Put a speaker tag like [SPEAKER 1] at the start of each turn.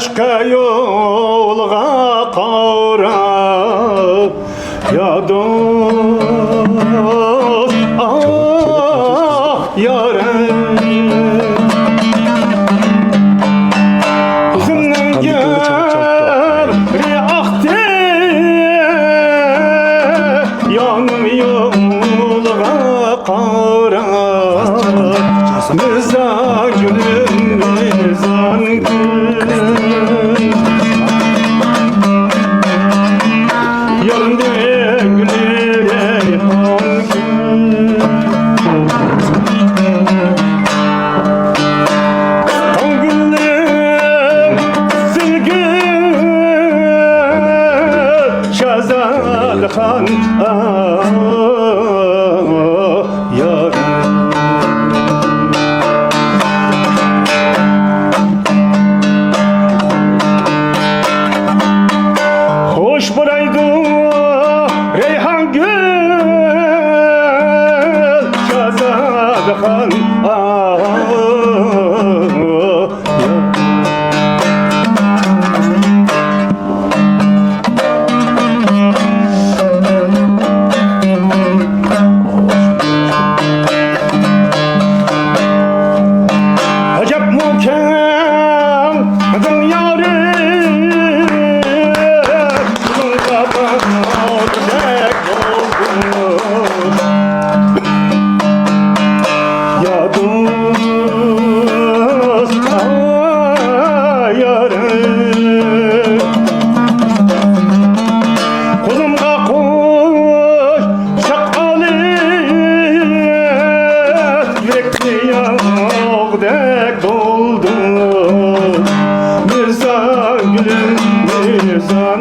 [SPEAKER 1] başka yolga qarab ya dost ah yarım Hızımdan geri aktı yanım yolga qarab Mizan gülüm mizan gülüm Yarın güne reyhan gül On gülüm silgi Şazal Han yarın Hoş buraydı Reyhan Gül Şazade Han Acep mukem dünyarı Ya dost yarım Kolumda koş şakalı Yürekli yağdek doldu Mirza gülüm Mirza